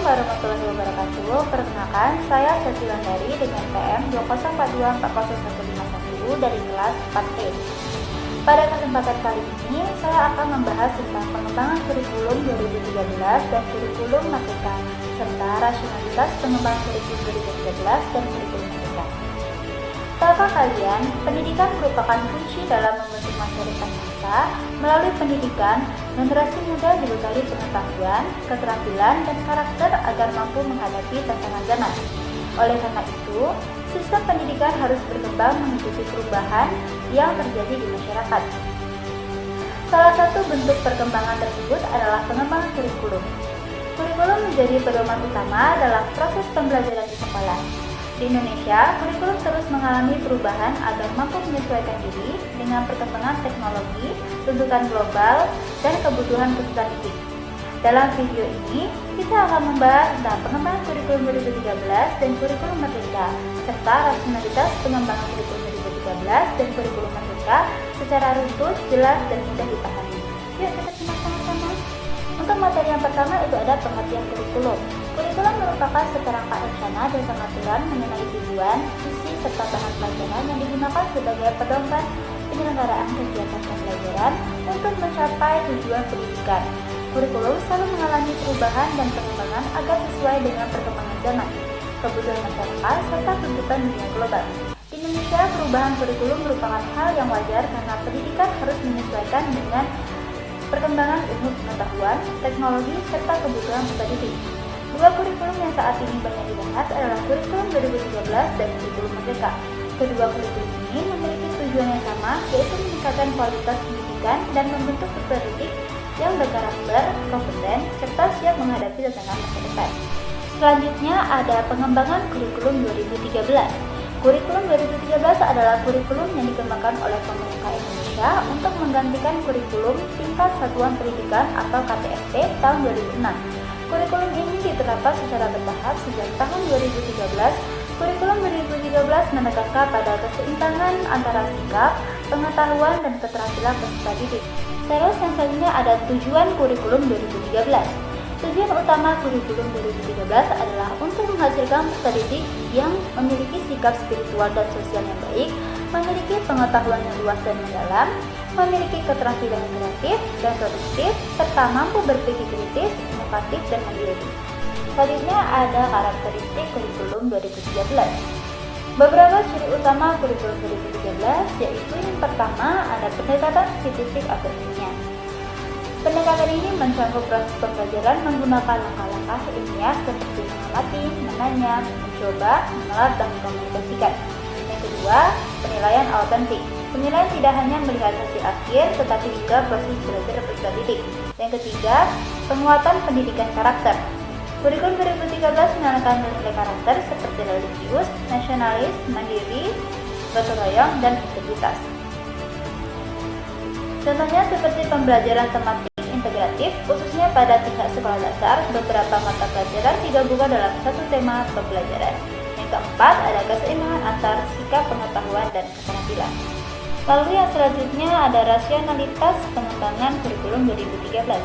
warahmatullahi wabarakatuh. Perkenalkan, saya Seti Landari dengan PM 204240151 dari kelas 4E. Pada kesempatan kali ini, saya akan membahas tentang pengembangan kurikulum 2013 dan kurikulum Merdeka, serta rasionalitas pengembangan kurikulum 2013 dan kurikulum Merdeka. Tahukah kalian, pendidikan merupakan kunci dalam membentuk masyarakat bangsa. Melalui pendidikan, generasi muda dibekali pengetahuan, keterampilan, dan karakter agar mampu menghadapi tantangan zaman. Oleh karena itu, sistem pendidikan harus berkembang mengikuti perubahan yang terjadi di masyarakat. Salah satu bentuk perkembangan tersebut adalah pengembangan kurikulum. Kurikulum menjadi pedoman utama dalam proses pembelajaran di sekolah. Di Indonesia, kurikulum terus mengalami perubahan agar mampu menyesuaikan diri dengan perkembangan teknologi, tuntutan global, dan kebutuhan peserta didik. Dalam video ini, kita akan membahas tentang pengembangan kurikulum 2013 dan kurikulum Merdeka, serta rasionalitas pengembangan kurikulum 2013 dan kurikulum Merdeka secara runtut, jelas, dan mudah dipahami. Yuk kita simak sama-sama. Untuk materi yang pertama itu ada pengertian kurikulum. Kurikulum merupakan seperangkat rencana dan pengaturan mengenai tujuan, visi, serta bahan pelajaran yang digunakan sebagai pedoman penyelenggaraan kegiatan pembelajaran untuk mencapai tujuan pendidikan. Kurikulum selalu mengalami perubahan dan pengembangan agar sesuai dengan perkembangan zaman, kebutuhan masyarakat, serta tuntutan dunia global. Di Indonesia, perubahan kurikulum merupakan hal yang wajar karena pendidikan harus menyesuaikan dengan perkembangan ilmu pengetahuan, teknologi, serta kebutuhan peserta didik. Dua kurikulum yang saat ini banyak dibahas adalah kurikulum 2013 dan kurikulum Merdeka. Kedua kurikulum ini memiliki tujuan yang sama, yaitu meningkatkan kualitas pendidikan dan membentuk peserta didik yang berkarakter, kompeten, serta siap menghadapi tantangan masa depan. Selanjutnya ada pengembangan kurikulum 2013. Kurikulum 2013 adalah kurikulum yang dikembangkan oleh pemerintah Indonesia untuk menggantikan kurikulum tingkat satuan pendidikan atau KTSP tahun 2006. Kurikulum ini diterapkan secara bertahap sejak tahun 2013. Kurikulum 2013 menekankan pada keseimbangan antara sikap, pengetahuan, dan keterampilan peserta didik. Terus yang selanjutnya ada tujuan kurikulum 2013. Tujuan utama kurikulum 2013 adalah untuk menghasilkan peserta didik yang memiliki sikap spiritual dan sosial yang baik, memiliki pengetahuan yang luas dan mendalam, memiliki keterampilan yang kreatif dan produktif, serta mampu berpikir kritis, inovatif, dan mandiri. Selanjutnya ada karakteristik kurikulum 2013. Beberapa ciri utama kurikulum 2013 yaitu yang pertama ada pendekatan spesifik atau ilmiah. Pendekatan ini mencakup proses pembelajaran menggunakan langkah-langkah ilmiah seperti mengamati, menanya, mencoba, mengelar, dan mengkomunikasikan. Yang kedua, penilaian autentik. Penilaian tidak hanya melihat hasil akhir, tetapi juga proses belajar peserta didik. Yang ketiga, penguatan pendidikan karakter. Kurikulum 2013 menekankan nilai karakter seperti religius, nasionalis, mandiri, gotong royong, dan integritas. Contohnya seperti pembelajaran tematik integratif, khususnya pada tingkat sekolah dasar, beberapa mata pelajaran digabungkan dalam satu tema pembelajaran. Yang keempat, ada keseimbangan antar sikap, pengetahuan, dan keterampilan. Lalu yang selanjutnya ada rasionalitas pengembangan kurikulum 2013.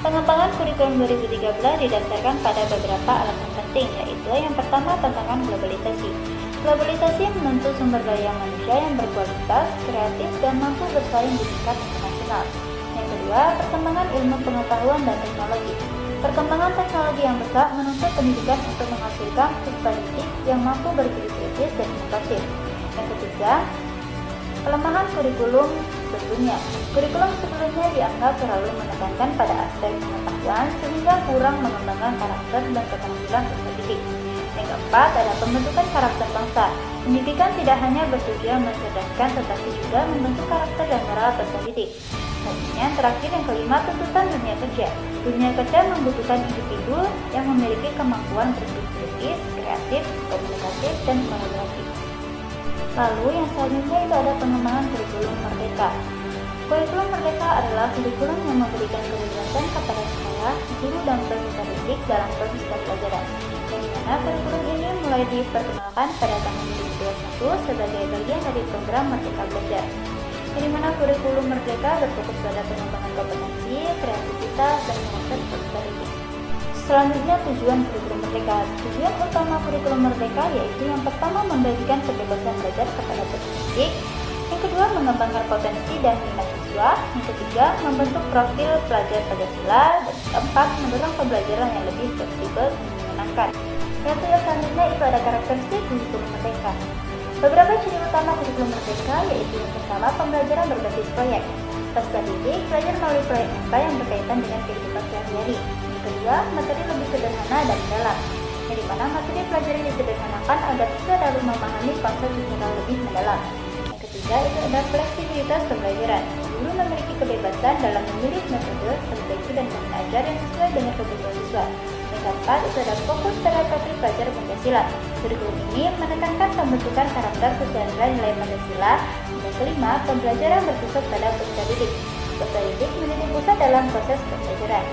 Pengembangan kurikulum 2013 didasarkan pada beberapa alasan penting, yaitu yang pertama tantangan globalisasi. Globalisasi menuntut sumber daya manusia yang berkualitas, kreatif, dan mampu bersaing di tingkat internasional. Yang kedua, perkembangan ilmu pengetahuan dan teknologi. Perkembangan teknologi yang besar menuntut pendidikan untuk menghasilkan peserta didik yang mampu berpikir kritis dan inovatif. Yang ketiga, pelemahan kurikulum sebelumnya. Kurikulum sebelumnya dianggap terlalu menekankan pada aspek pengetahuan sehingga kurang mengembangkan karakter dan keterampilan peserta didik. Yang keempat ada pembentukan karakter bangsa. Pendidikan tidak hanya bertujuan mencerdaskan tetapi juga membentuk karakter dan moral peserta didik. Selanjutnya yang terakhir yang kelima, tuntutan dunia kerja. Dunia kerja membutuhkan individu yang memiliki kemampuan berpikir kritis, kreatif, komunikatif, dan kolaboratif. Lalu yang selanjutnya itu ada pengembangan kurikulum Merdeka. Kurikulum Merdeka adalah kurikulum yang memberikan kebebasan kepada sekolah, guru, dan peserta didik dalam proses pembelajaran. Yang dimana kurikulum ini mulai diperkenalkan pada tahun 2021 sebagai bagian dari program Merdeka Belajar. Yang dimana kurikulum Merdeka berfokus pada pengembangan kompetensi, kreativitas, dan karakter peserta didik. Selanjutnya, tujuan kurikulum merdeka. Tujuan utama kurikulum merdeka yaitu yang pertama membagikan kebebasan belajar kepada pendidik, yang kedua mengembangkan potensi dan minat siswa, yang ketiga membentuk profil pelajar Pancasila, dan keempat mendorong pembelajaran yang lebih fleksibel dan menyenangkan. Yang selanjutnya itu ada karakteristik kurikulum merdeka. Beberapa ciri utama kurikulum merdeka yaitu yang pertama pembelajaran berbasis proyek. Peserta didik belajar melalui proyek nyata yang berkaitan dengan kehidupan sehari-hari. Yang kedua, materi lebih sederhana dan mendalam, yang dimana materi pelajaran disederhanakan agar siswa dapat memahami konsep secara lebih mendalam. Yang ketiga, itu ada fleksibilitas pembelajaran. Guru memiliki kebebasan dalam memilih metode, strategi, dan cara ajar yang sesuai dengan kebutuhan siswa. Yang keempat, itu ada fokus pada topik pelajar Pancasila. Kurikulum ini menekankan pembentukan karakter sesuai nilai Pancasila. Yang kelima, pembelajaran berpusat pada peserta didik. Peserta didik menjadi pusat dalam proses pembelajaran.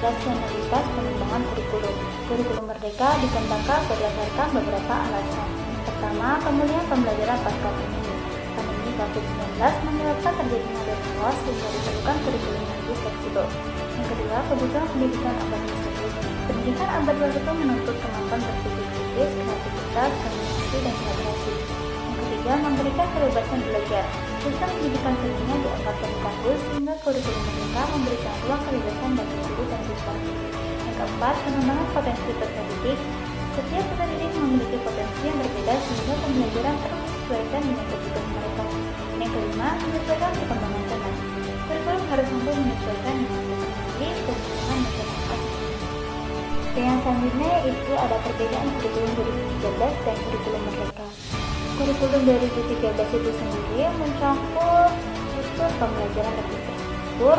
Rasionalitas pengembangan kurikulum. Kurikulum merdeka dikembangkan berdasarkan beberapa alasan. Pertama, pemulihan pembelajaran pasca pandemi. Pandemi COVID-19 menyebabkan terjadinya loss sehingga diperlukan kurikulum yang lebih fleksibel. Yang kedua, kebutuhan pendidikan abad 21. Pendidikan abad 21 menuntut kemampuan berpikir kritis, kreativitas, komunikasi, dan kolaborasi. Yang ketiga, memberikan kebebasan belajar. Sistem pendidikan sebelumnya dianggap terganggu sehingga kurikulum mereka memberikan ruang kebebasan bagi guru dan siswa. Yang keempat, pengembangan potensi peserta didik. Setiap peserta didik memiliki potensi yang berbeda sehingga pembelajaran perlu disesuaikan dengan kebutuhan mereka. Yang kelima, menyesuaikan perkembangan zaman. Kurikulum harus mampu menyesuaikan dengan teknologi, kebutuhan masyarakat. Dan yang selanjutnya itu ada perbedaan kurikulum 2013 dan kurikulum merdeka. Kurikulum 2013 itu sendiri mencakup struktur pembelajaran lebih terstruktur,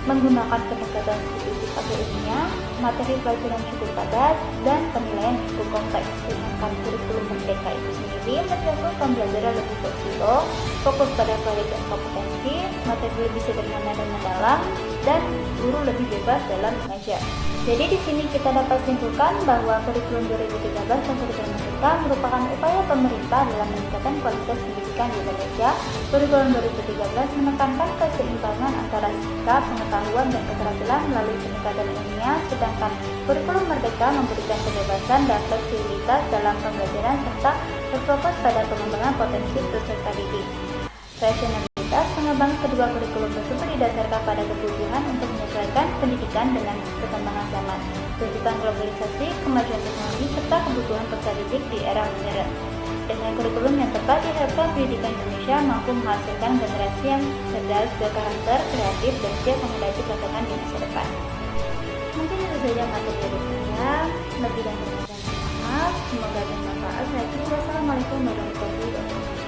menggunakan pendekatan statistik pada ilmiah, materi pelajaran cukup padat, dan penilaian cukup kompleks. Sedangkan kurikulum merdeka itu sendiri mencakup pembelajaran lebih fleksibel, fokus pada proyek dan kompetensi, materi lebih sederhana dan mendalam, dan guru lebih bebas dalam mengajar. Jadi di sini kita dapat simpulkan bahwa kurikulum 2013 dan kurikulum merdeka merupakan upaya pemerintah dalam meningkatkan kualitas pendidikan di Indonesia. Kurikulum 2013 menekankan keseimbangan antara sikap, pengetahuan, dan keterampilan melalui peningkatan ilmiah, sedangkan kurikulum merdeka memberikan kebebasan dan fleksibilitas dalam pembelajaran serta berfokus pada pengembangan potensi peserta didik. Rasionalitas pengembangan kedua kurikulum tersebut didasarkan pada kebutuhan untuk menyesuaikan pendidikan dengan perkembangan zaman, tuntutan globalisasi, kemajuan teknologi, serta kebutuhan peserta didik di era modern. Dengan kurikulum yang tepat diharapkan pendidikan Indonesia mampu menghasilkan generasi yang cerdas, berkarakter, kreatif, dan siap menghadapi tantangan di masa depan. Mungkin itu saja materi dari saya. Lebih dan kurangnya maaf. Semoga bermanfaat. Wassalamualaikum warahmatullahi wabarakatuh.